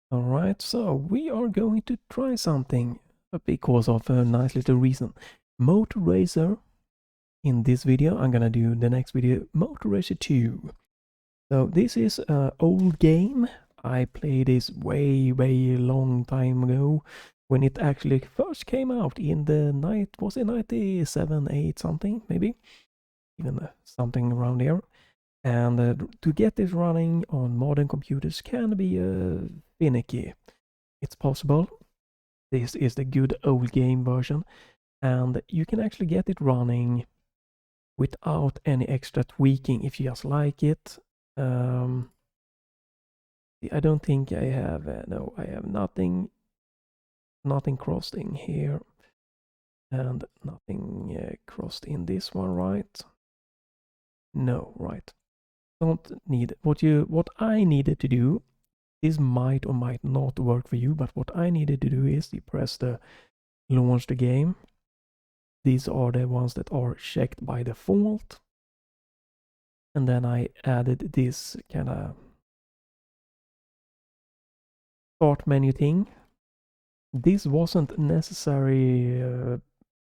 Alright, so we are going to try something because of a nice little reason. Moto Racer. In this video, I'm gonna do the next video, Moto Racer 2. So this is an old game. I played this way long time ago when it actually first came out in the night. Was it 97, 8 something, maybe? Even something around here. And to get this running on modern computers can be finicky. It's possible. This is the good old game version, and you can actually get it running without any extra tweaking if you just like it. I don't think I have, no, I have nothing crossed in here, and nothing crossed in this one, right? No, right. Don't need what I needed to do. This might or might not work for you, but what I needed to do is you press the launch the game. These are the ones that are checked by default. And then I added this kind of start menu thing. This wasn't necessary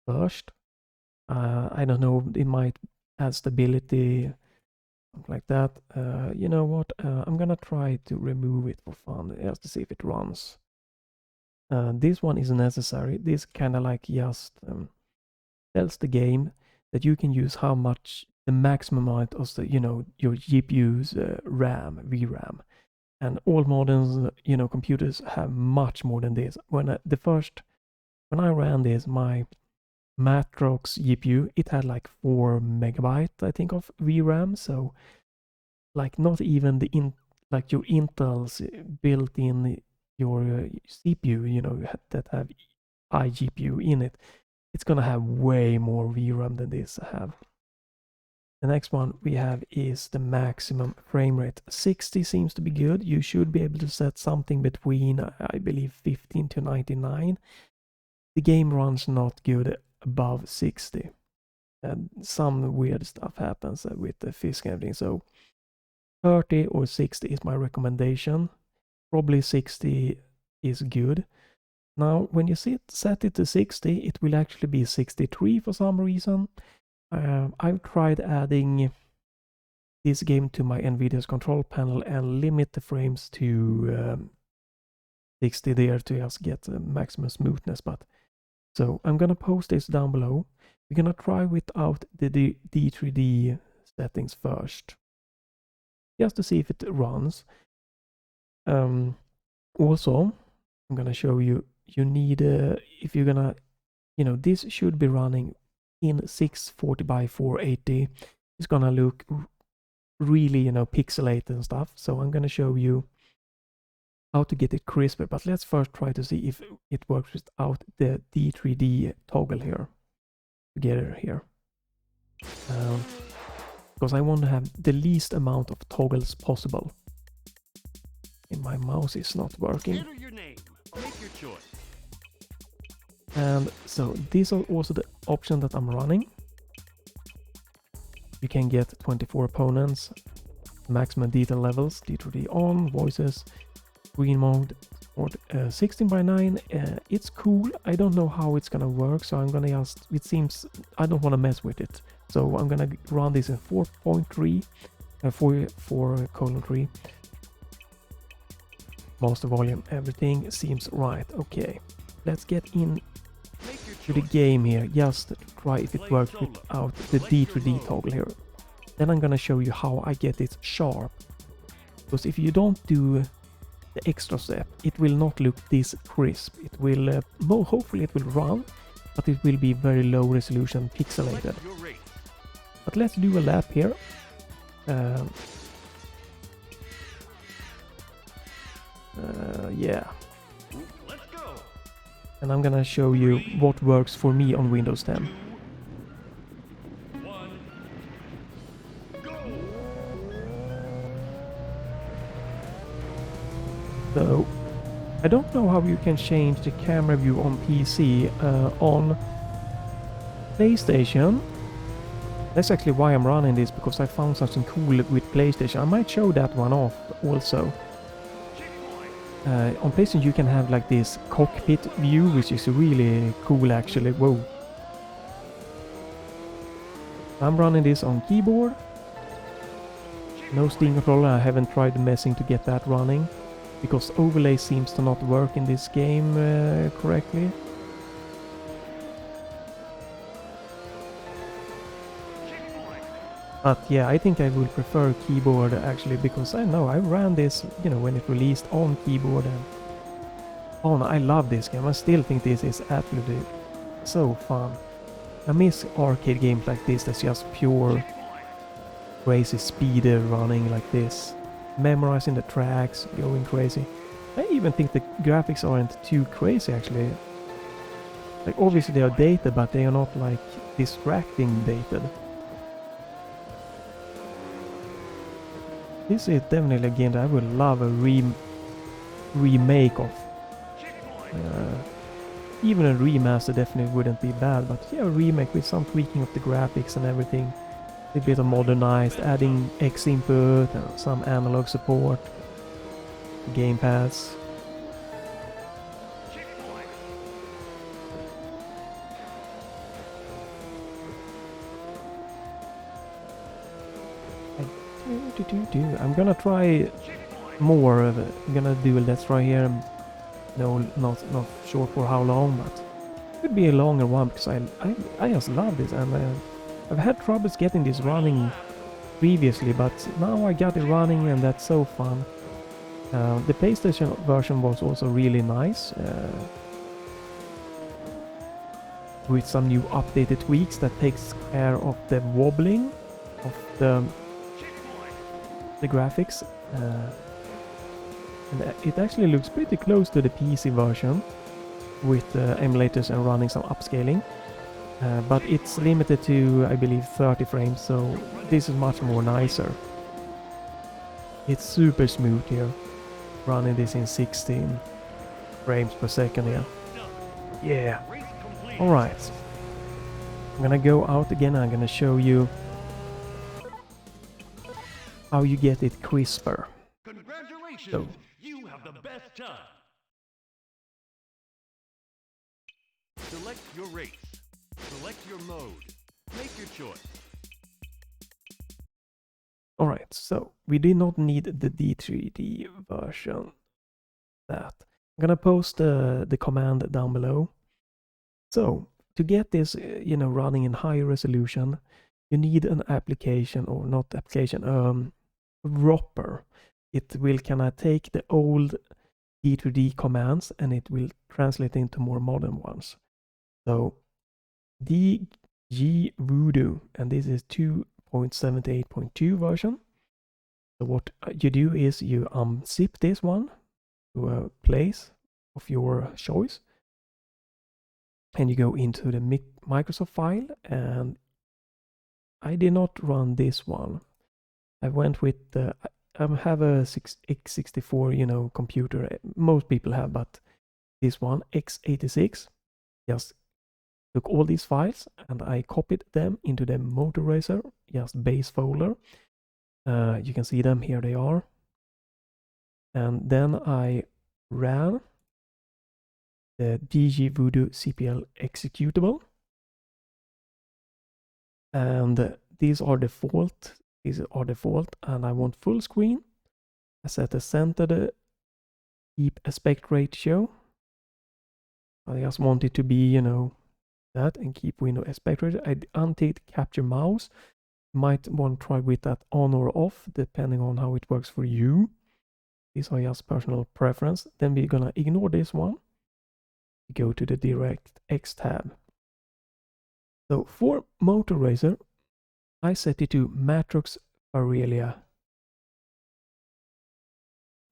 first. I don't know, it might add stability, something like that. You know what? I'm gonna try to remove it for fun, just to see if it runs. This one is necessary. This kind of like just tells the game that you can use how much the maximum amount of the, your GPU's VRAM. And all modern, computers have much more than this. When I ran this, my Matrox GPU, it had like 4 megabyte, I think, of VRAM. So, like, not even like your Intel's built in your CPU, that have high GPU in it. It's gonna have way more VRAM than this I have. The next one we have is the maximum frame rate. 60 seems to be good. You should be able to set something between, I believe, 15 to 99. The game runs not good above 60. And some weird stuff happens with the physics and everything. So 30 or 60 is my recommendation. Probably 60 is good. Now, when you set it to 60, it will actually be 63 for some reason. I've tried adding this game to my Nvidia's control panel and limit the frames to 60 there to just get maximum smoothness. But so I'm gonna post this down below. We're gonna try without the D3D settings first, just to see if it runs. Also, I'm gonna show you. You need if you're gonna, this should be running in 640 by 480. It's gonna look really, pixelated and stuff. So I'm gonna show you how to get it crisper. But let's first try to see if it works without the D3D toggle here. Together here. Because I want to have the least amount of toggles possible. And my mouse is not working. Enter your name. Make your choice. And so these are also the options that I'm running. You can get 24 opponents, maximum detail levels, D3D on, voices, screen mode, or 16 by 9. It's cool. I don't know how it's gonna work, so I'm gonna just, it seems, I don't want to mess with it. So I'm gonna run this in 4.3, 4:3. Master volume, everything seems right. Okay, let's get in to the game here, just to try if it works without the D3D toggle here. Then I'm gonna show you how I get it sharp. Because if you don't do the extra step, it will not look this crisp. It will, hopefully it will run, but it will be very low resolution pixelated. But let's do a lap here. Yeah. Let's go. And I'm gonna show you what works for me on Windows 10. 1, go. So, I don't know how you can change the camera view on PC. On PlayStation, that's actually why I'm running this, because I found something cool with PlayStation. I might show that one off also. On PlayStation you can have like this cockpit view, which is really cool actually. Whoa. I'm running this on keyboard. No Steam controller. I haven't tried messing to get that running, because overlay seems to not work in this game correctly. But yeah, I think I will prefer keyboard actually, because I know I ran this, you know, when it released on keyboard, and oh no, I love this game. I still think this is absolutely so fun. I miss arcade games like this that's just pure crazy speed running like this. Memorizing the tracks, going crazy. I even think the graphics aren't too crazy actually. Like obviously they are dated, but they are not like distracting dated. This is definitely a game that I would love a remake of. Even a remaster definitely wouldn't be bad, but yeah, a remake with some tweaking of the graphics and everything. A bit of modernized, adding X input and some analog support, gamepads. I'm gonna try more of it. I'm gonna do a let's try here. No, not sure for how long, but it could be a longer one, because I just love this, and I've had troubles getting this running previously, but now I got it running and that's so fun. The PlayStation version was also really nice, with some new updated tweaks that takes care of the wobbling of the graphics. And it actually looks pretty close to the PC version, with emulators and running some upscaling. But it's limited to, I believe, 30 frames, so this is much more nicer. It's super smooth here, running this in 16 frames per second here. Yeah. Alright. I'm gonna go out again, I'm gonna show you how you get it crisper. Congratulations! So, you have the best time. Select your race. Select your mode. Make your choice. alright, so we did not need the D3D version. That. I'm gonna post the command down below. So, to get this, you know, running in high resolution, you need an application, or not application, wrapper. It will kind of take the old D2D commands and it will translate into more modern ones. So dgVoodoo, and this is 2.78.2 version. So what you do is you unzip this one to a place of your choice, and you go into the Microsoft file, and I did not run this one. I went with the, I have a x64, you know, computer. Most people have, but this one, x86, just took all these files and I copied them into the Moto Racer, just base folder. You can see them, here they are. And then I ran the dgVoodoo CPL executable. And these are default. And I want full screen. I set the center, the keep aspect ratio. I just want it to be, you know, that, and keep window aspect ratio. I unticked capture mouse. Might want to try with that on or off, depending on how it works for you. These are just personal preference. Then we're gonna ignore this one. Go to the DirectX tab. So for Moto Racer, I set it to Matrox Varelia.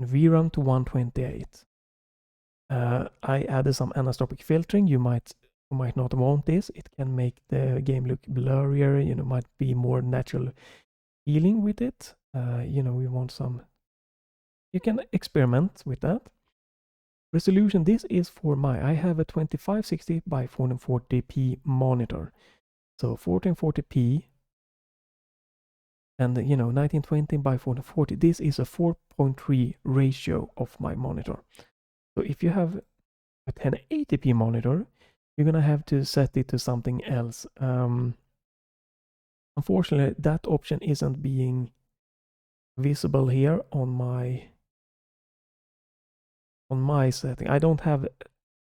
VRAM to 128. I added some anisotropic filtering. You might not want this. It can make the game look blurrier. You know, might be more natural feeling with it. You know, we want some. You can experiment with that. Resolution. This is for I have a 2560 by 1440p monitor. So 1440p And 1920 by 1440, this is a 4.3 ratio of my monitor. So if you have a 1080p monitor, you're gonna have to set it to something else. Unfortunately, that option isn't being visible here on my setting. I don't have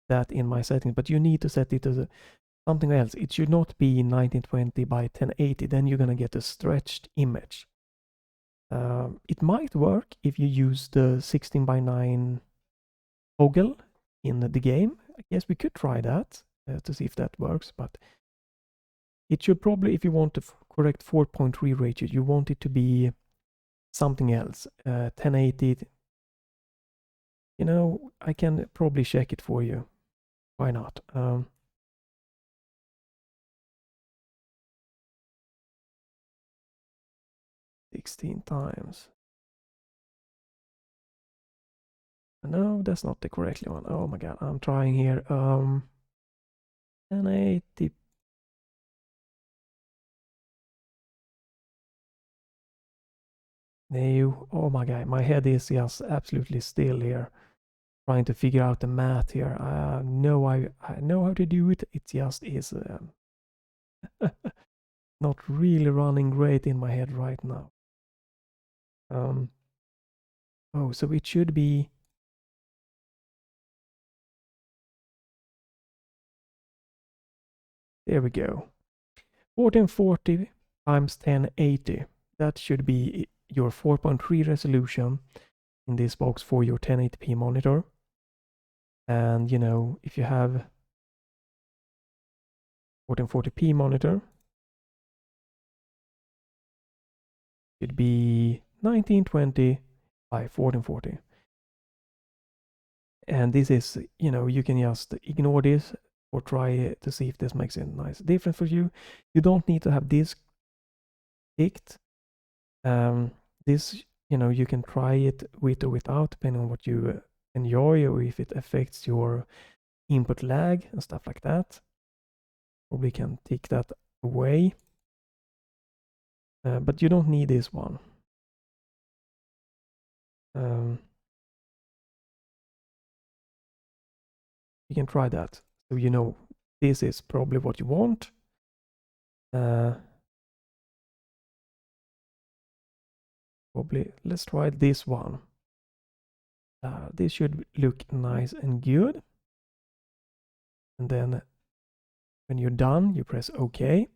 that in my settings, but you need to set it to something else. It should not be 1920 by 1080, then you're gonna get a stretched image. It might work if you use the 16 by 9 toggle in the game. I guess we could try that to see if that works, but it should probably, if you want the correct 4.3 ratio, you want it to be something else. 1080, I can probably check it for you. Why not? 16 times. No, that's not the correct one. Oh my god, I'm trying here. 1080. No, oh my god, my head is just absolutely still here, trying to figure out the math here. I know how to do it. It just is not really running great in my head right now. Oh, so it should be. There we go. 1440 times 1080. That should be your 4.3 resolution in this box for your 1080p monitor. And if you have 1440p monitor, it should be 1920 by 1440. And this is, you can just ignore this or try to see if this makes a nice difference for you. You don't need to have this ticked. This, you can try it with or without, depending on what you enjoy or if it affects your input lag and stuff like that. Probably can take that away. But you don't need this one. You can try that. So this is probably what you want. Probably let's try this one. This should look nice and good. And then when you're done, you press OK.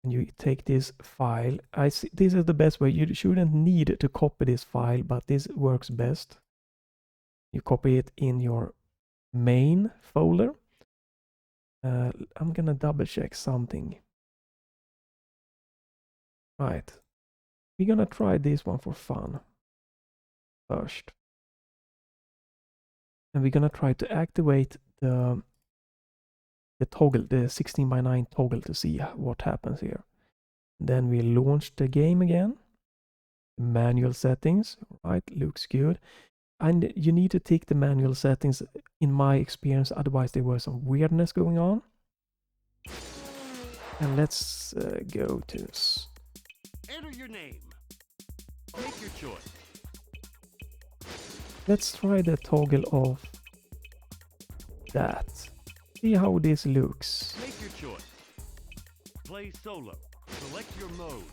And you take this file. This is the best way. You shouldn't need to copy this file, but this works best. You copy it in your main folder. I'm gonna double check something. Right. We're gonna try this one for fun first. And we're gonna try to activate the toggle, the 16 by 9 toggle, to see what happens here. Then we launch the game again. Manual settings, right, looks good. And you need to tick the manual settings in my experience, otherwise there was some weirdness going on. And let's go to... Enter your name. Make your choice. Let's try the toggle of that. See how this looks. Make your choice. Play solo. Select your mode.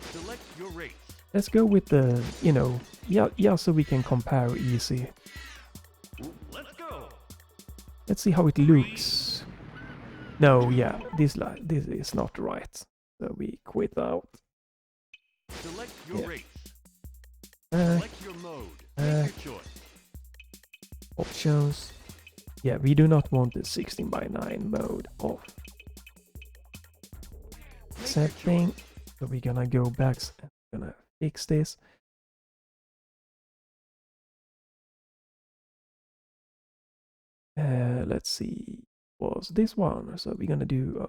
Select your race. Let's go with the, yeah, so we can compare easy. Let's go. Let's see how it looks. No, yeah, this is not right. So we quit out. Select your race. Select Select your mode. Make your choice. Options. Yeah, we do not want the 16 by 9 mode off. Setting. So we're gonna go back and gonna fix this. Let's see. Was this one? So we're gonna do.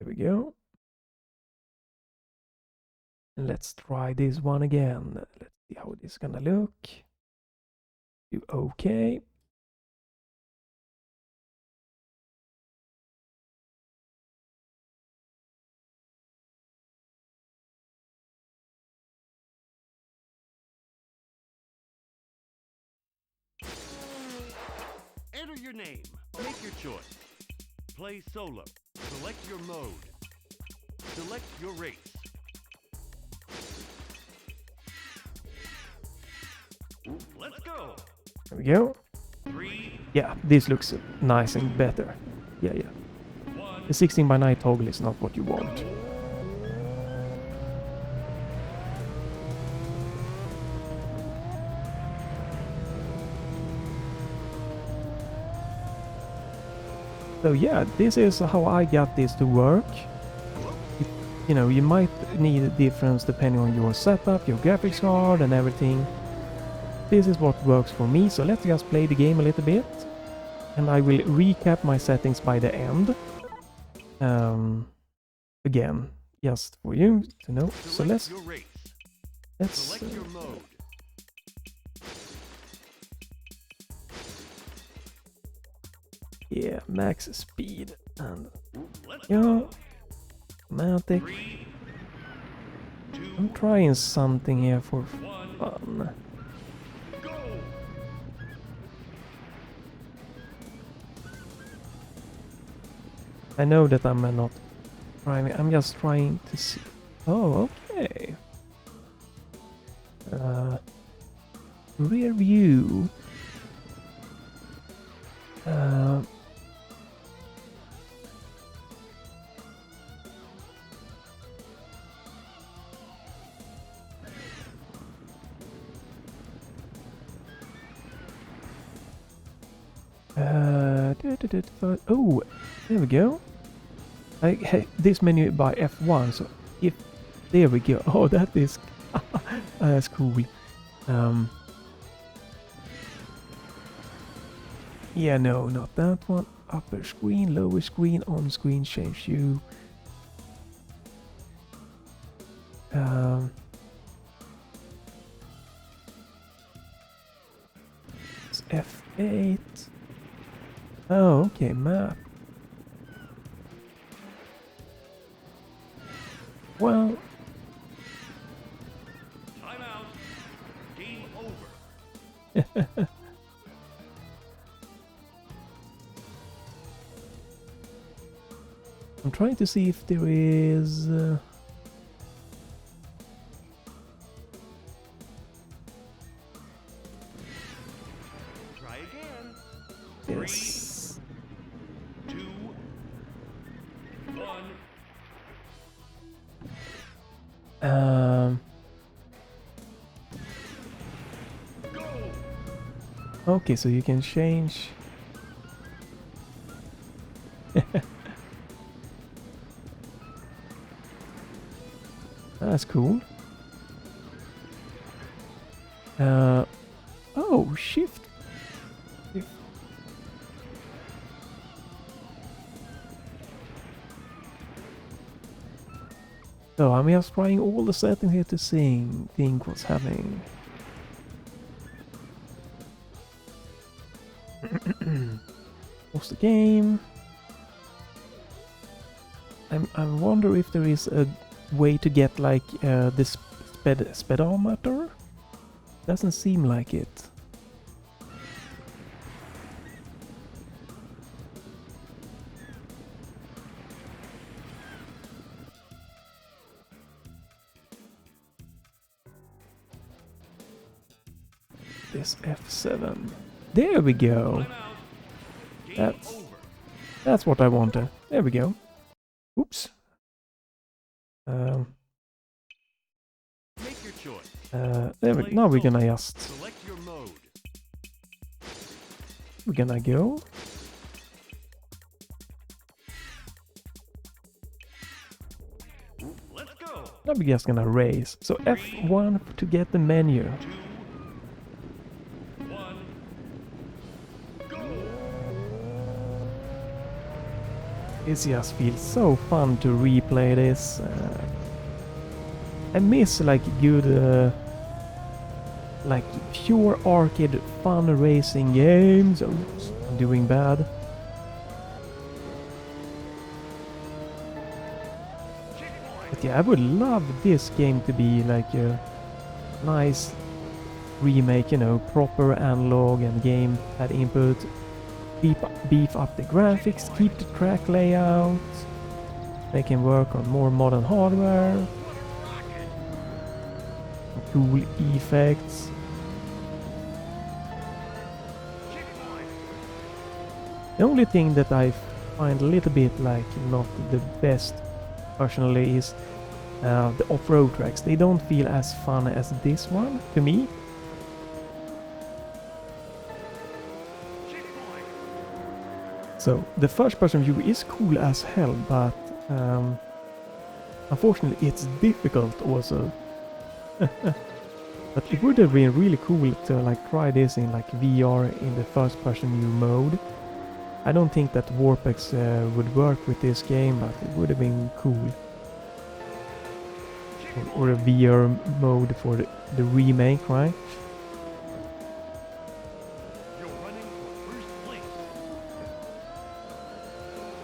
There we go. And let's try this one again. Let's see how this is gonna look. Do OK. Enter your name. Make your choice. Play solo. Select your mode. Select your race. Let's go. There we go. 3, Yeah, this looks nice and better. Yeah. 1. The 16:9 toggle is not what you want. So yeah, this is how I got this to work. You know, you might need a difference depending on your setup, your graphics card and everything. This is what works for me, so let's just play the game a little bit. And I will recap my settings by the end. Again, just for you to know. So let's Select your mode. yeah, max speed and Let's yeah, go. automatic. 3, 2, I'm trying something here for 1. fun. Go. I know that I'm not trying. I'm just trying to see. Oh, okay. Rear view. Oh, there we go. This menu by F1. So if there we go. Oh, that is that's cool. Yeah, no, not that one. Upper screen, lower screen, on screen, change view. It's F8. Oh, okay, map. Well, Time out. Game over. I'm trying to see if there is... Try again. yes. 2, 1. Go. Okay, so you can change... That's cool. Oh, shift. So I'm just trying all the settings here to think what's happening. What's the game? I wonder if there is a way to get like this speedometer. Doesn't seem like it. This F7. There we go. Time out. Game over. That's what I wanted. There we go. Oops. Make your choice. Now we're gonna just... Select your mode. We're gonna go. Let's go. Now we're just gonna race. So F1 to get the menu. 2, 1. Go. It just feels so fun to replay this. I miss like good, like pure arcade fun racing games. Oops, I'm doing bad. But yeah, I would love this game to be like a nice remake, you know, proper analog and gamepad input. beef up the graphics, keep the track layout. They can work on more modern hardware. Cool effects. The only thing that I find a little bit like not the best personally is the off-road tracks. They don't feel as fun as this one to me. So the first person view is cool as hell, but unfortunately it's difficult also. But it would have been really cool to like try this in like VR in the first person view mode. I don't think that Warpex would work with this game, but it would have been cool. Or a VR mode for the remake, right?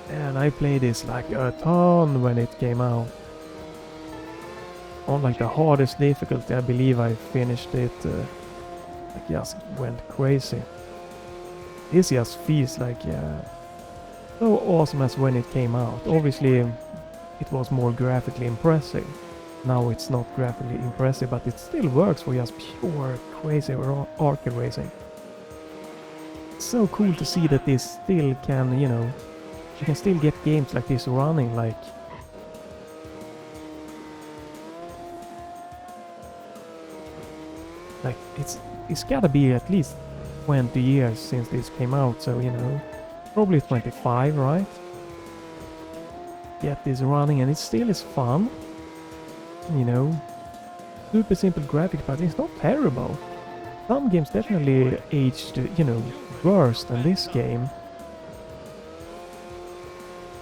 And I played this like a ton when it came out. On like the hardest difficulty, I believe I finished it. Like just went crazy. This just feels like so awesome as when it came out. Obviously, it was more graphically impressive. Now it's not graphically impressive, but it still works for just pure crazy arcade racing. It's so cool to see that this still can, you know, you can still get games like this running like it's gotta be at least 20 years since this came out, so you know, probably 25, right? Get this running and it still is fun. You know, super simple graphics, but it's not terrible. Some games definitely aged, you know, worse than this game.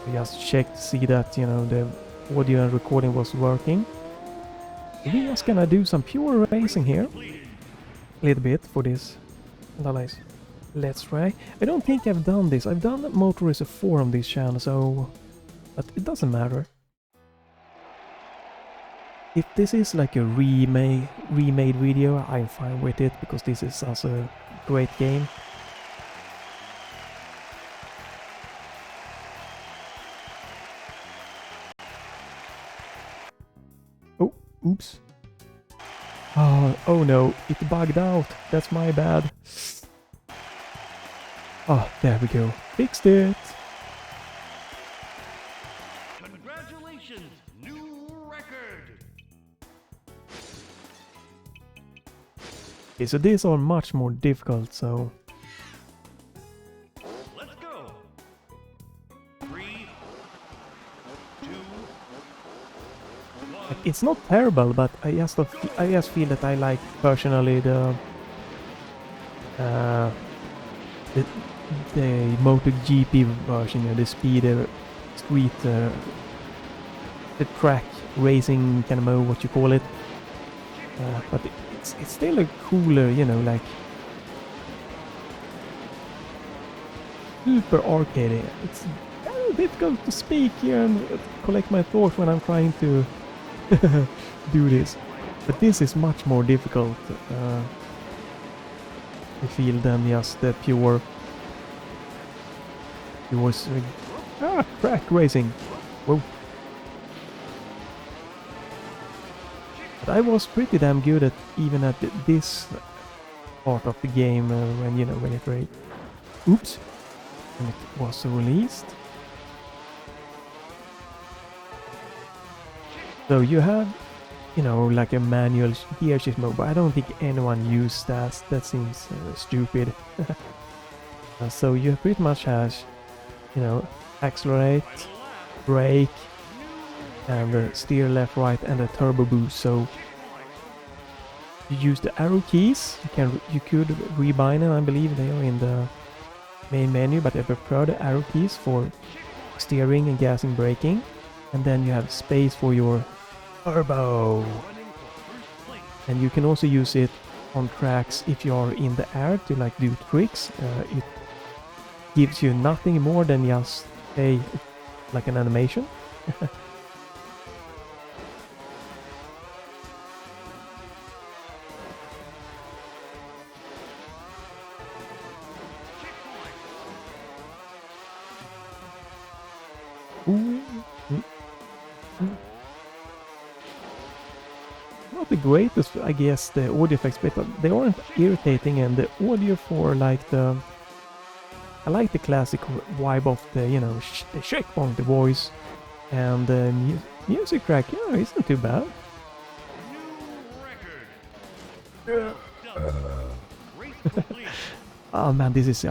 I just checked to see that, you know, the audio and recording was working. We're just gonna do some pure racing here. A little bit for this let's try. I don't think I've done this. I've done Moto Racer 4 on this channel, so... but it doesn't matter. If this is like a remade video, I'm fine with it, because this is also a great game. Oh, oops. Oh no, it bugged out. That's my bad. Oh, there we go. Fixed it. Congratulations, new record. Okay, so these are much more difficult, so... Let's go. 3, 2, 1. It's not terrible, but I just feel that I like personally the MotoGP version, you know, the street, the track racing kind of mode, what you call it. But it's still a cooler, you know, like super arcade. It's kind of difficult to speak here and collect my thoughts when I'm trying to do this, but this is much more difficult. I feel than just the pure track racing. Whoa! But I was pretty damn good at even at this part of the game when, you know, when it oops, when it was released. So you have, you know, like a manual gear shift mode, but I don't think anyone used that. That seems stupid. So you pretty much have, you know, accelerate, brake, and steer left, right, and a turbo boost. So you use the arrow keys. You could rebind them. I believe they are in the main menu, but I prefer the arrow keys for steering and gassing, braking. And then you have space for your turbo. And you can also use it on tracks if you are in the air to like do tricks. It gives you nothing more than just like an animation. great as I guess the audio effects, but they aren't irritating, and the audio for like the... I like the classic vibe of the, you know, the checkpoint, the voice, and the music track, yeah, isn't too bad. Oh man, this is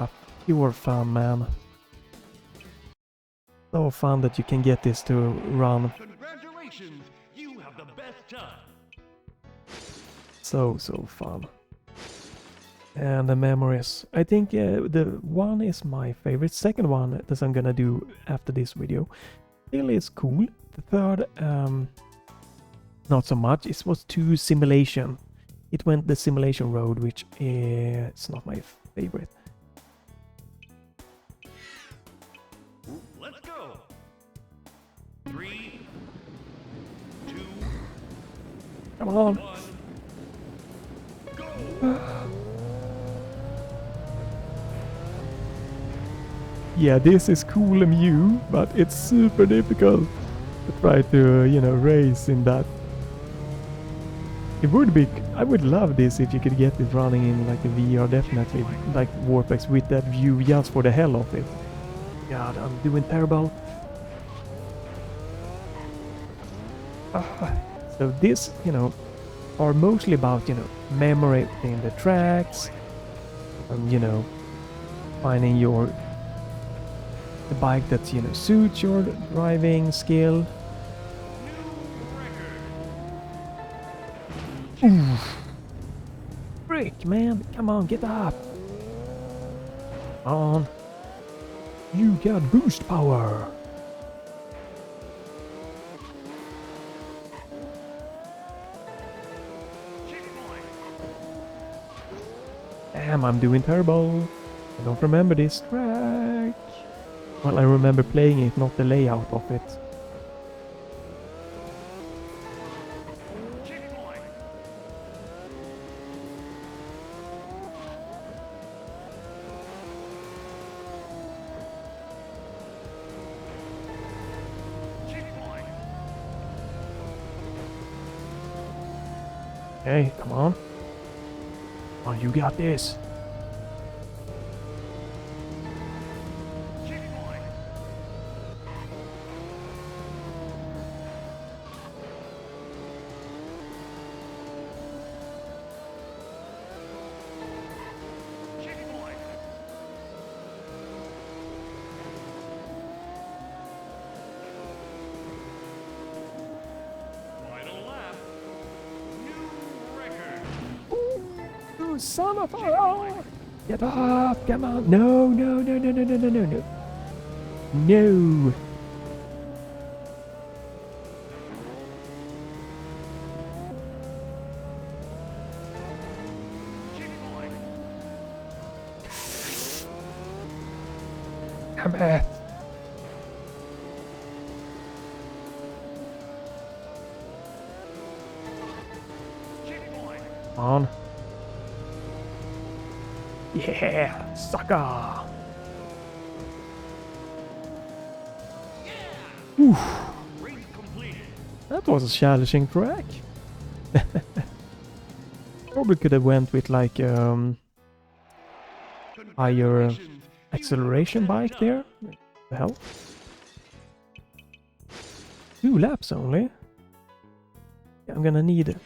pure fun, man. So fun that you can get this to run. Congratulations, you have the best time. So fun. And the memories. I think the one is my favorite. Second one that I'm gonna do after this video still is cool. The third, not so much. It was too simulation. It went the simulation road, which is not my favorite. Let's go. 3, 2, Come on. 1, go. Yeah, this is cool and new, but it's super difficult to try to, you know, race in that. It would be... I would love this if you could get it running in like a VR, definitely, like Warpex, with that view just for the hell of it. God, I'm doing terrible. So this, you know, are mostly about, you know, memorizing the tracks, and, you know, finding the bike that, you know, suits your driving skill. Oof. Frick, man, come on, get up. Come on. You got boost power. Damn, I'm doing terrible. I don't remember this track. Well, I remember playing it, not the layout of it. Okay, come on. Oh, you got this. Son of a... Get up! Come on! No, no, no, no, no, no, no, no, no. No! Come back! Come on. Yeah, sucker! Oof. That was a challenging track. Probably could have went with like higher acceleration bike there. What the hell? 2 laps only. Yeah, I'm gonna need it.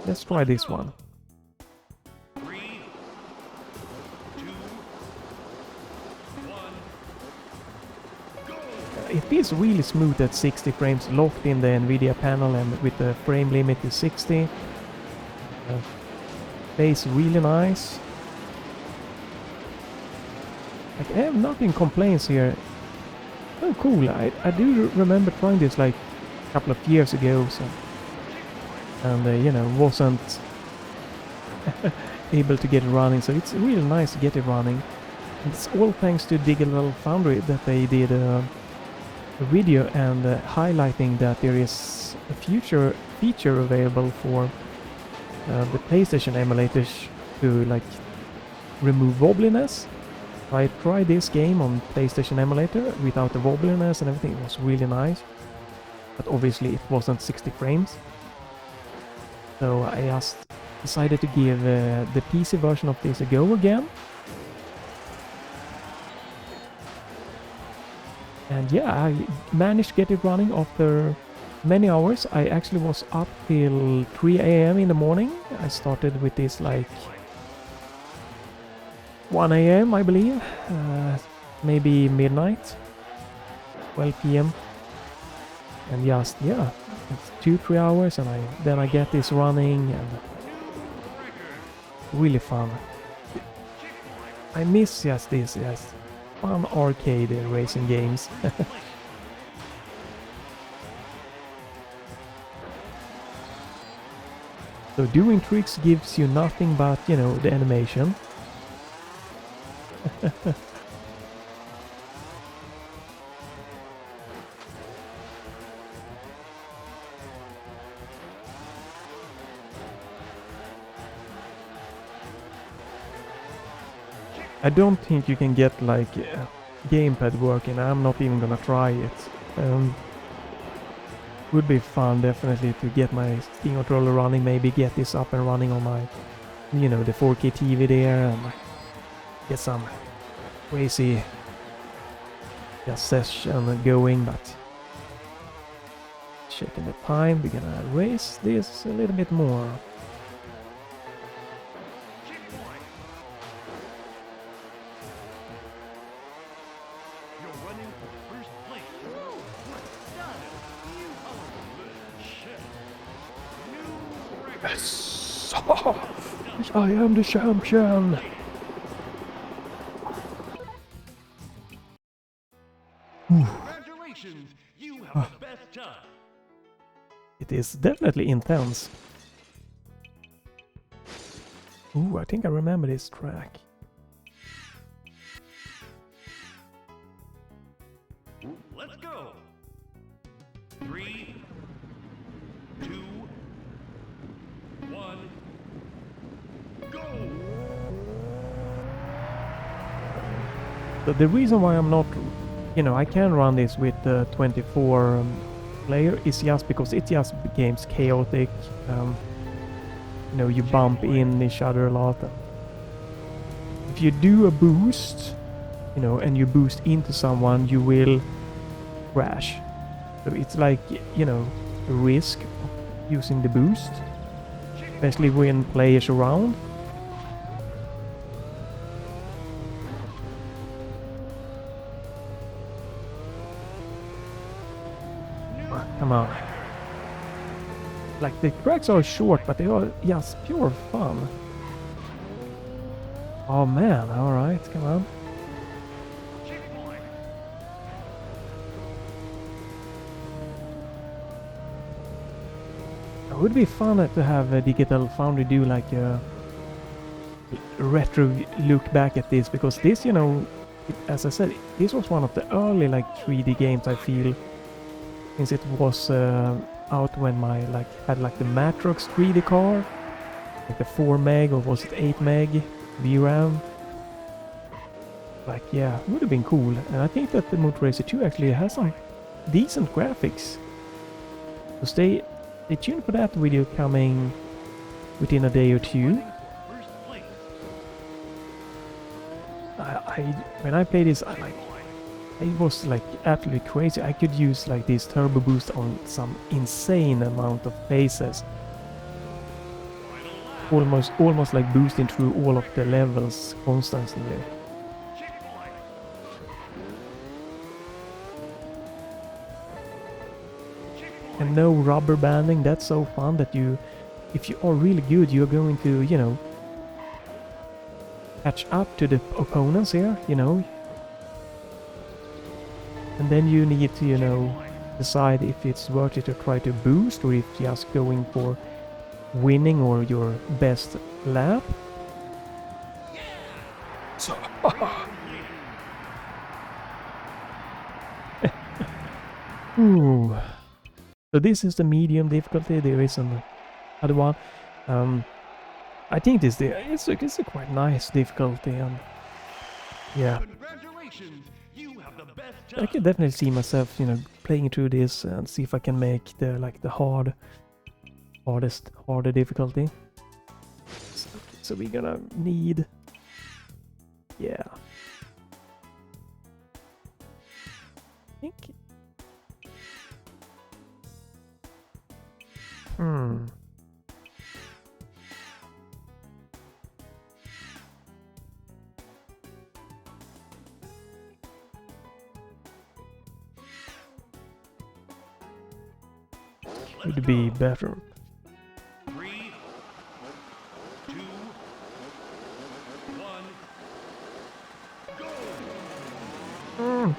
Let's try this one. 3, 2, 1, go! It feels really smooth at 60 frames, locked in the Nvidia panel, and with the frame limit to 60. Plays really nice. Like, I have nothing complaints here. Oh cool, I do remember trying this like a couple of years ago, so... And you know, wasn't able to get it running, so it's really nice to get it running. And it's all thanks to Digital Foundry that they did a video and highlighting that there is a future feature available for the PlayStation emulators to like remove wobbliness. I tried this game on PlayStation emulator without the wobbliness and everything. It was really nice, but obviously it wasn't 60 frames. So I just decided to give the PC version of this a go again. And yeah, I managed to get it running after many hours. I actually was up till 3 AM in the morning. I started with this like 1 AM, I believe, maybe midnight, 12 PM, and just, yeah, it's 2-3 hours, and then I get this running, and really fun. I miss just this, yes, fun arcade racing games. So doing tricks gives you nothing but, you know, the animation. I don't think you can get like gamepad working. I'm not even gonna try it. Would be fun definitely to get my Steam controller running, maybe get this up and running on my, you know, the 4K TV there, and get some crazy session going. But checking the time, we're gonna race this a little bit more. Yes! I am the champion! Congratulations, you have the best time. It is definitely intense. Ooh, I think I remember this track. Let's go. 3, 2, 1, go! So the reason why I'm not, you know, I can run this with the 24 player is just because it just becomes chaotic. You know, you bump in each other a lot. If you do a boost, you know, and you boost into someone, you will crash. So it's like, you know, a risk of using the boost, especially when players around. Come on. Like, the tracks are short, but they are just pure fun. Oh man, alright, come on. It would be fun to have a Digital Foundry do like a retro look back at this, because this, you know, as I said, this was one of the early like 3D games, I feel, since it was out when my had like the Matrox 3D car, like the 4 meg or was it 8 meg VRAM. Like, yeah, it would have been cool. And I think that the Moto Racer 2 actually has some decent graphics. So stay tuned for that video coming within a day or two. When I played this, it was like absolutely crazy. I could use like this turbo boost on some insane amount of places. Almost like boosting through all of the levels constantly. And no rubber banding. That's so fun that if you are really good, you're going to, you know, catch up to the opponents here, you know. And then you need to, you know, decide if it's worth it to try to boost or if just going for winning or your best lap. So, ooh. So this is the medium difficulty. There is another one. I think it's a quite nice difficulty. Yeah. Congratulations, you have the best I time. could definitely see myself, you know, playing through this and see if I can make the like the harder difficulty. So we're gonna need, yeah. I think. Would be better. 3, 2, 1, go!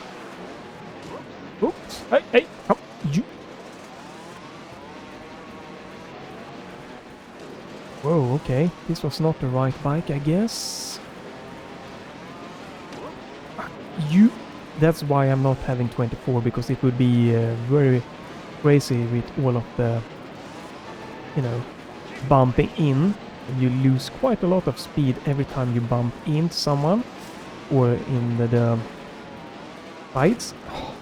Oops! Hey! Oh, you! Whoa, okay. This was not the right bike, I guess. You! That's why I'm not having 24, because it would be very crazy with all of the, you know, bumping in. You lose quite a lot of speed every time you bump into someone or in the sides. Oh,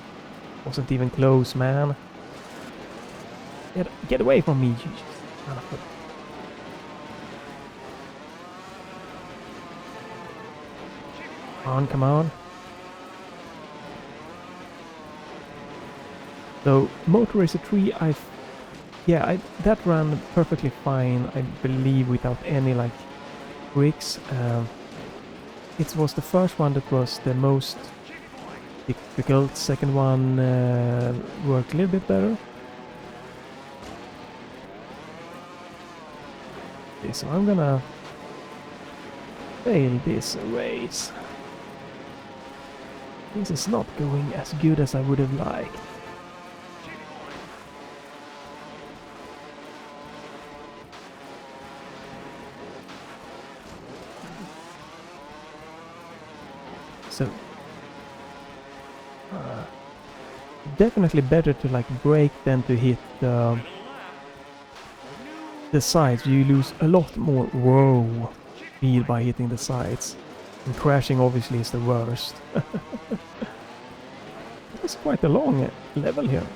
wasn't even close, man. Get away from me, you son of a... Come on. So, Moto Racer 3, that ran perfectly fine, I believe, without any, like, tricks. It was the first one that was the most difficult. Second one worked a little bit better. Okay, so I'm gonna fail this race. This is not going as good as I would have liked. So definitely better to like brake than to hit the sides. You lose a lot more speed by hitting the sides. And crashing obviously is the worst. It's quite a long level here.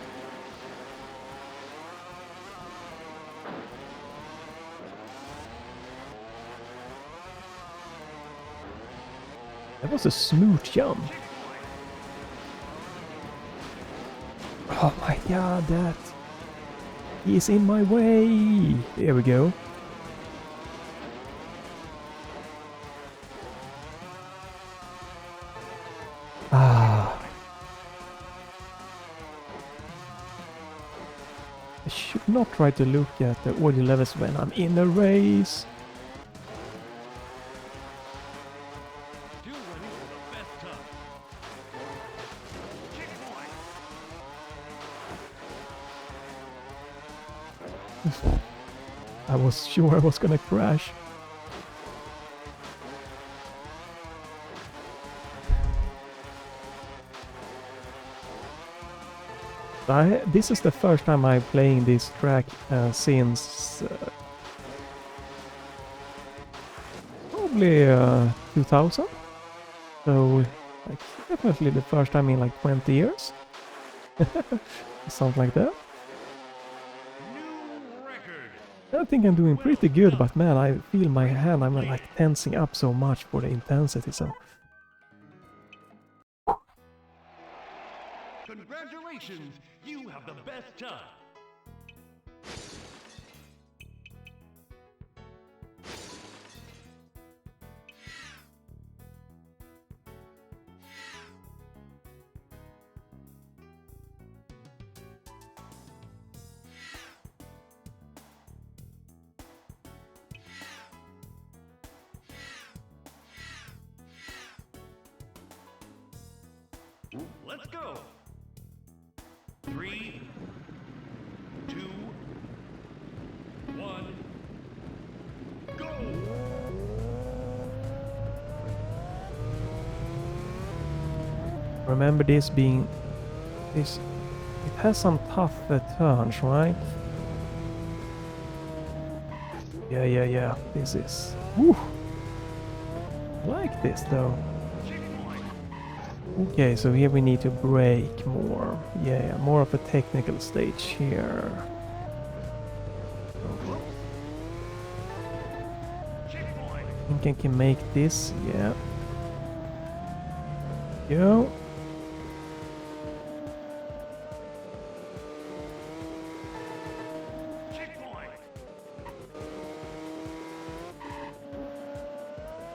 That was a smooth jump. Oh my god, that is in my way. There we go. I should not try to look at the audio levels when I'm in a race. I was sure I was gonna crash. This is the first time I'm playing this track since probably 2000. So like, definitely the first time in like 20 years. Something like that. I think I'm doing pretty good, but man, I feel my hand, I'm like tensing up so much for the intensity, so... Congratulations, you have the best time. Let's go. 3, 2, 1, go! Remember this being... it has some tough turns, right? Yeah. This is... Woo! I like this though. Okay, so here we need to brake more. Yeah, more of a technical stage here. I think I can make this, yeah. Go.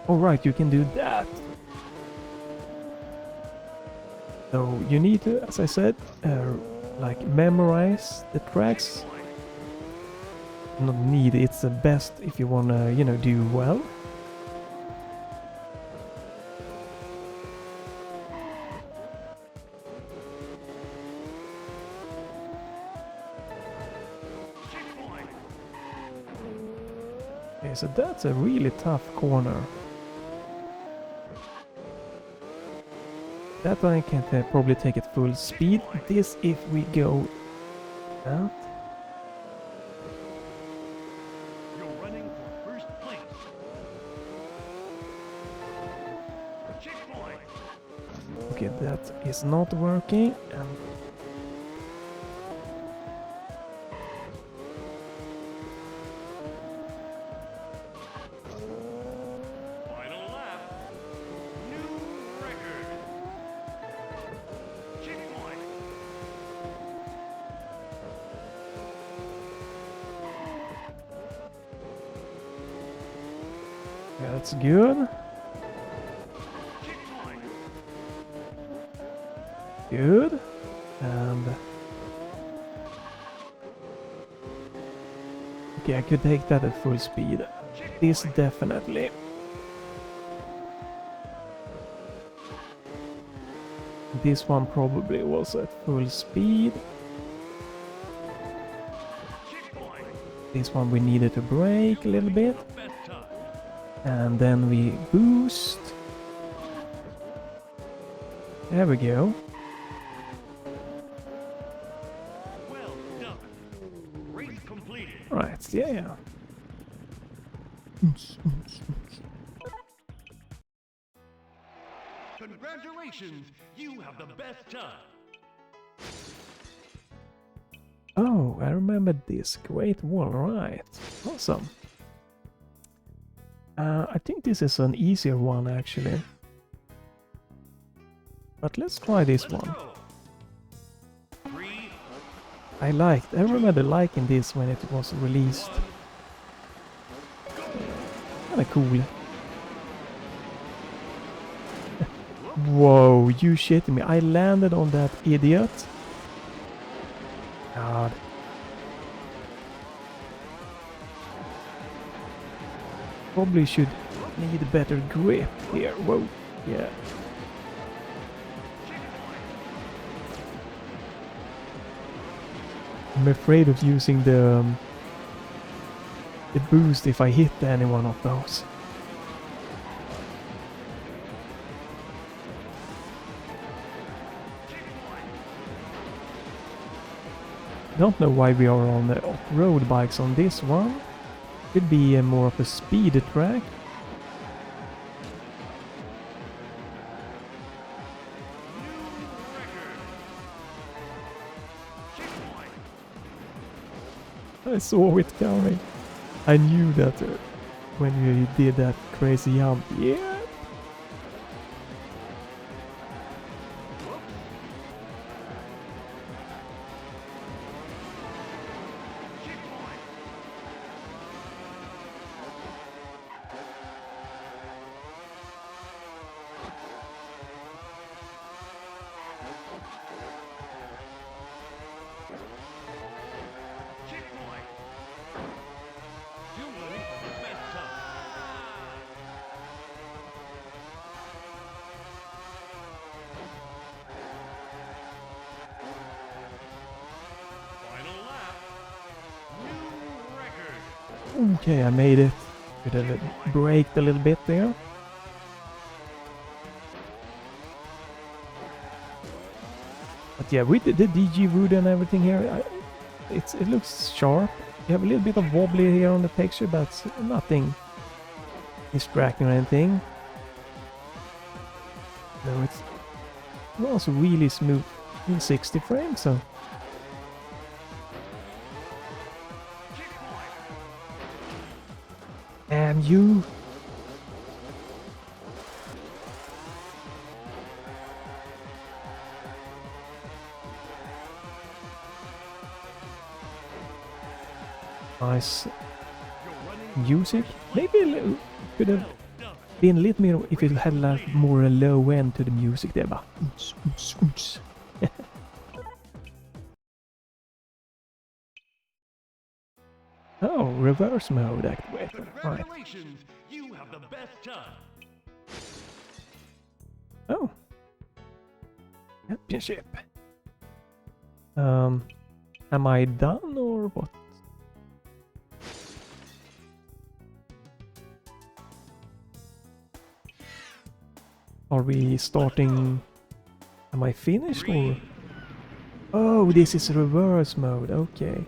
Alright, you can do that. So you need to, as I said, like memorize the tracks. Not need, it's the best if you wanna, you know, do well. Okay, so that's a really tough corner. That one I can probably take at full speed. This if we go out. You're running for first place. Checkpoint. Okay, that is not working. And Final lap. New record. Checkpoint. yeah, that's good. Checkpoint. Good. And okay, I could take that at full speed. This definitely. This one probably was at full speed. Checkpoint. This one we needed to brake a little bit. Best time. And then we boost. There we go. Well done. Race completed. Right, yeah. Congratulations, you have the best time. Oh, I remembered this. Great wall, right. Awesome. I think this is an easier one actually. But let's try this one. Go. 3, I remember liking this when it was released. Kinda cool. Whoa, you shitting me. I landed on that idiot. God. Probably should need a better grip here. Whoa, yeah. I'm afraid of using the boost if I hit any one of those. Don't know why we are on the off-road bikes on this one. Could be more of a speed track. I saw it coming. I knew that when you did that crazy jump. Yeah. Okay, I made it. Could have braked a little bit there. But yeah, with the dgVoodoo and everything here, it looks sharp. You have a little bit of wobbly here on the texture, but nothing distracting or anything. No, it's was really smooth in 60 frames, so... And you... Nice music. Maybe could have been a little more if it had like more a low end to the music there, but oh, reverse mode activated. Right. You have the best time. Oh. Championship. Am I done or what? Are we starting? Am I finished or? Oh, this is reverse mode. Okay.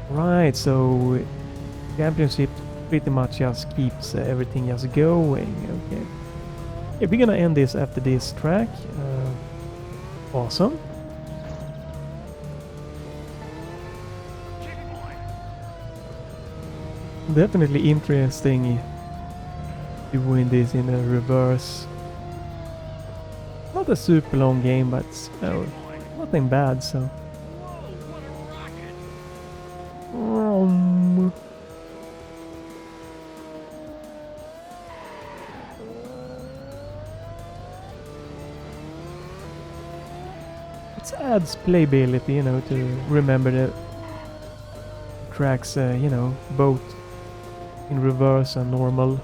Right, so championship pretty much just keeps everything just going. Okay. Yeah, we're gonna end this after this track. Awesome. Definitely interesting doing this in a reverse. Not a super long game, but nothing bad, so. It adds playability, you know, to remember the tracks, you know, both in reverse and normal.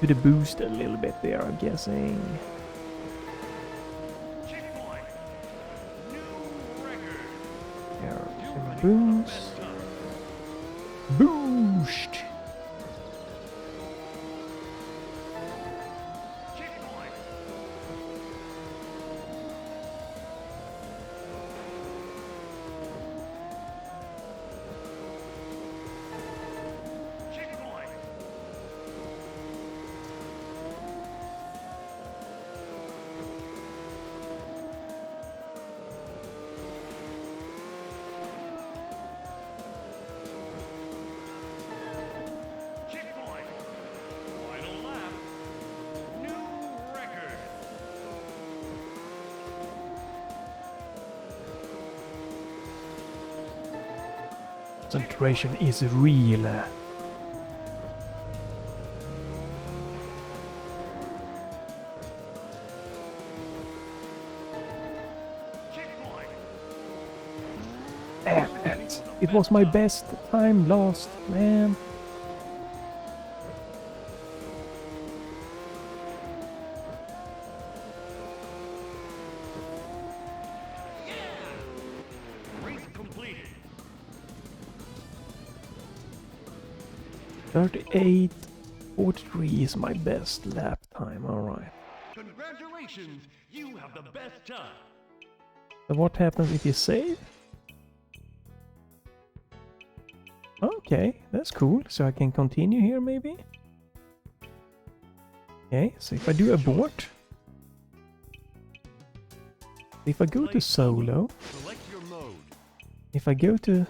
To the boost a little bit there, I'm guessing. There, boost. Boost! Concentration is real. Damn it! It was my best time lost, man. .38 43 is my best lap time, alright. Congratulations, you have the best time. So what happens if you save? Okay, that's cool. So I can continue here maybe? Okay, so if I do abort, if I go to solo, Select your mode. if I go to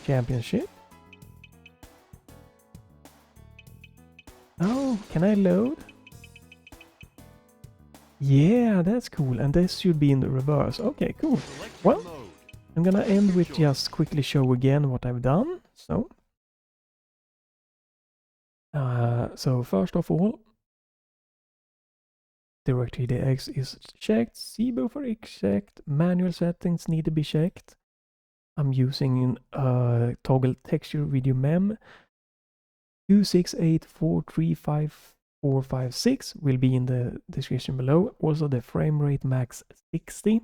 championship, oh, can I load? Yeah, that's cool. And this should be in the reverse. Okay, cool. Well, I'm gonna end with just quickly show again what I've done. So first of all, DirectX is checked, C-buffer is checked, manual settings need to be checked. I'm using toggle TextureVideoMem268435556 456 will be in the description below. Also the FrameRateMax60.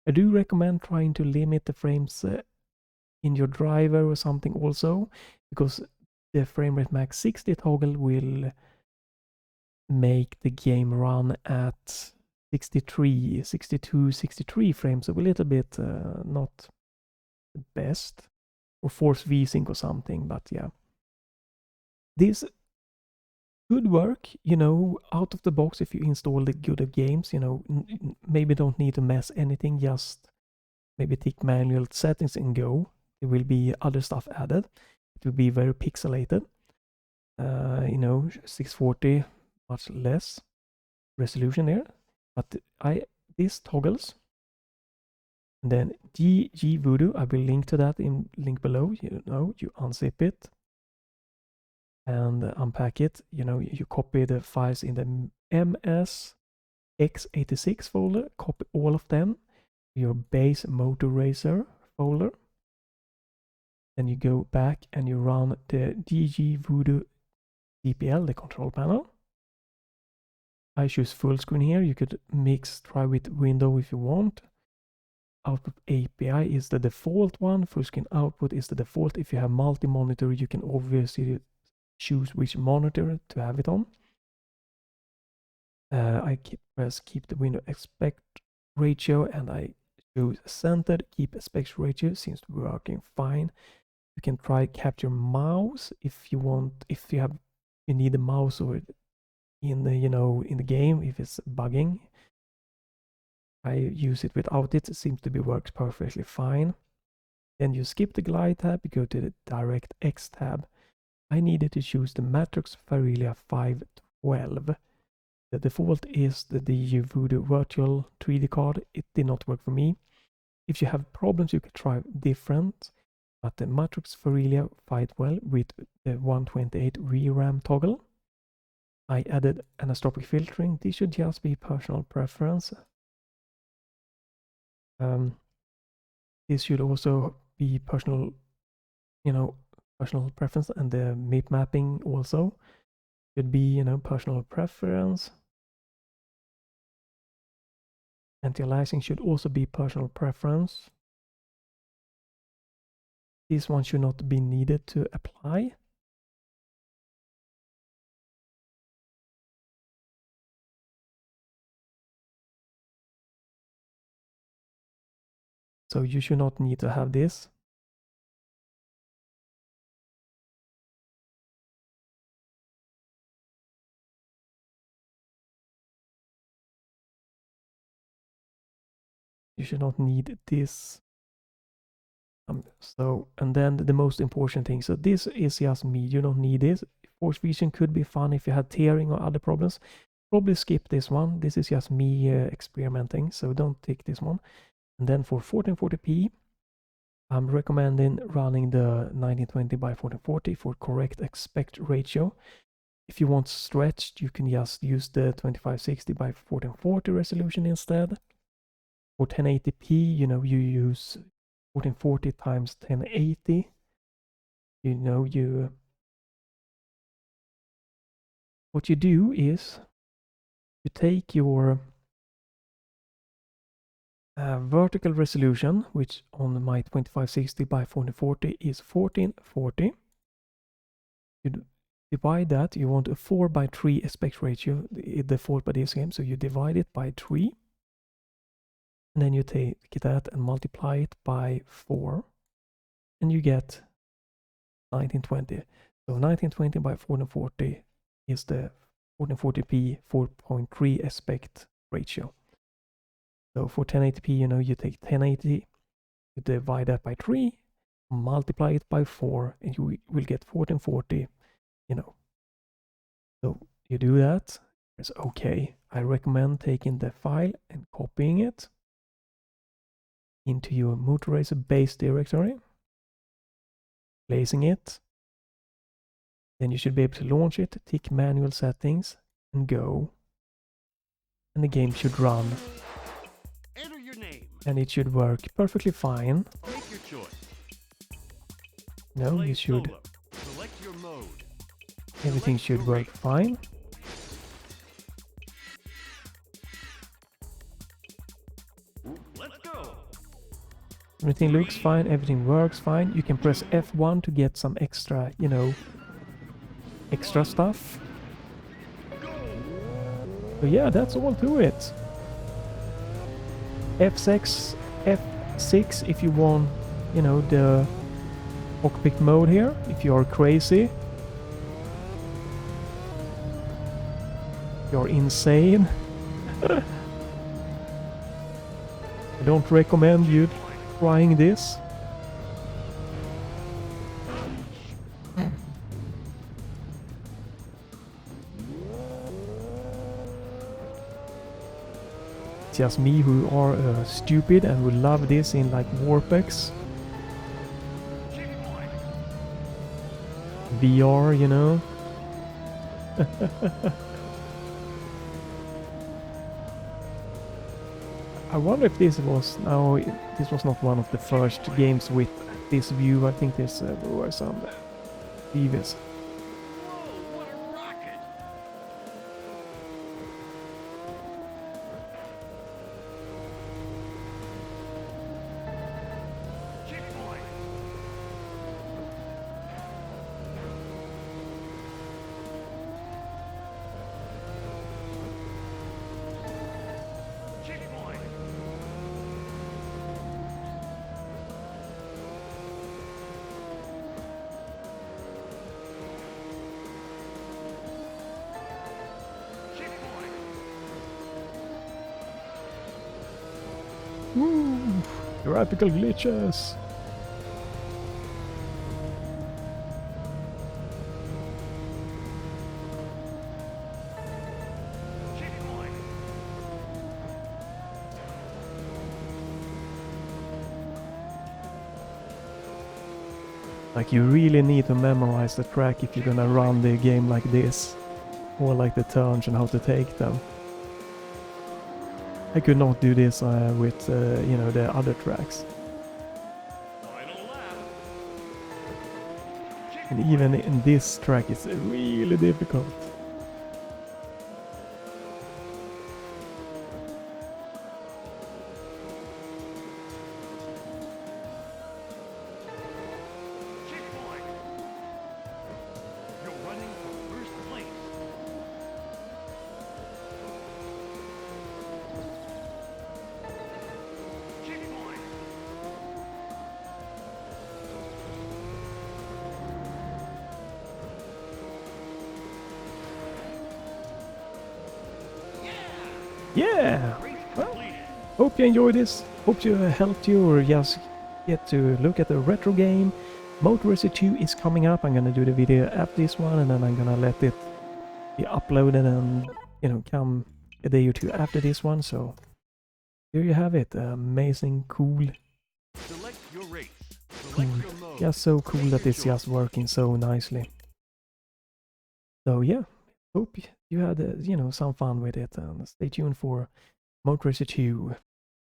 I do recommend trying to limit the frames in your driver or something also, because the FrameRateMax60 toggle will make the game run at 63, 62, 63 frames, so a little bit not the best, or force VSync or something, but yeah. This could work, you know, out of the box if you install the good games, you know, maybe don't need to mess anything, just maybe tick manual settings and go. There will be other stuff added. It will be very pixelated. You know, 640, much less resolution there. But this toggles. And then dgVoodoo, I will link to that in link below. You know, you unzip it and unpack it. You know, you copy the files in the MS-X86 folder, copy all of them, your base Moto Racer folder. Then you go back and you run the dgVoodoo DPL, the control panel. I choose full screen here. You could try with window if you want. Output API is the default one. Full screen output is the default. If you have multi-monitor, you can obviously choose which monitor to have it on. I keep the window aspect ratio, and I choose centered. Keep aspect ratio, seems to be working fine. You can try capture mouse if you want, if you need a mouse or in the, you know, in the game if it's bugging. I use it without it. It seems to be works perfectly fine. Then you skip the glide tab, you go to the DirectX tab. I needed to choose the Matrix Varelia 512. The default is the dgVoodoo virtual 3D card. It did not work for me. If you have problems, you could try different. But the Matrix Varelia 512 with the 128 VRAM toggle. I added anisotropic filtering. This should just be personal preference. This should also be personal, you know, personal preference, and the MIP mapping also should be, you know, personal preference. Anti-aliasing should also be personal preference. This one should not be needed to apply. So you should not need to have this. You should not need this. And then the most important thing, so this is just me, you don't need this. Force vision could be fun if you had tearing or other problems. Probably skip this one. This is just me experimenting, so don't take this one. And then for 1440p, I'm recommending running the 1920 by 1440 for correct aspect ratio. If you want stretched, you can just use the 2560 by 1440 resolution instead. For 1080p, you know, you use 1440 times 1080. You know, what you do is you take your vertical resolution, which on my 2560 by 1440 is 1440. You divide that. You want a 4:3 aspect ratio, the default by this game, so you divide it by 3. And then you take that and multiply it by 4, and you get 1920. So 1920 by 1440 is the 1440p 4.3 aspect ratio. So for 1080p, you know, you take 1080, you divide that by 3, multiply it by 4, and you will get 1440, you know. So you do that. It's okay. I recommend taking the file and copying it into your Moto Racer base directory, placing it. Then you should be able to launch it, tick manual settings, and go. And the game should run. Enter your name. And it should work perfectly fine. Make your choice. No, Play you should. solo. Select your mode. Everything Select should your work rate. fine. Go! Everything looks fine, everything works fine. You can press F1 to get some extra, you know, extra stuff. So yeah, that's all to it. F6 if you want, you know, the cockpit mode here, if you're crazy. You're insane. I don't recommend you trying this. It's just me who are stupid and would love this in like Warpex. VR, you know. I wonder if this was... No, this was not one of the first games with this view. I think this were some previous. Whoa, what a rocket! Checkpoint! Checkpoint! Checkpoint! Woo! Graphical glitches! Checkpoint! Like, you really need to memorize the track if you're gonna run the game like this. Or like the turns and how to take them. I could not do this with, you know, the other tracks. Final lap! And even in this track it's really difficult. Checkpoint! You're running for first place. Checkpoint! Yeah! Race Well, completed. hope you enjoyed this. Hope you helped you or just get to look at the retro game. Moto Racer 2 is coming up. I'm gonna do the video after this one and then I'm gonna let it be uploaded and, you know, come a day or two after this one. So here you have it. Amazing, cool. Select your race. Select Cool. your mode. Just so cool Make that your it's just choice. working so nicely. So yeah, hope you had, you know, some fun with it and stay tuned for Moto Racer 2.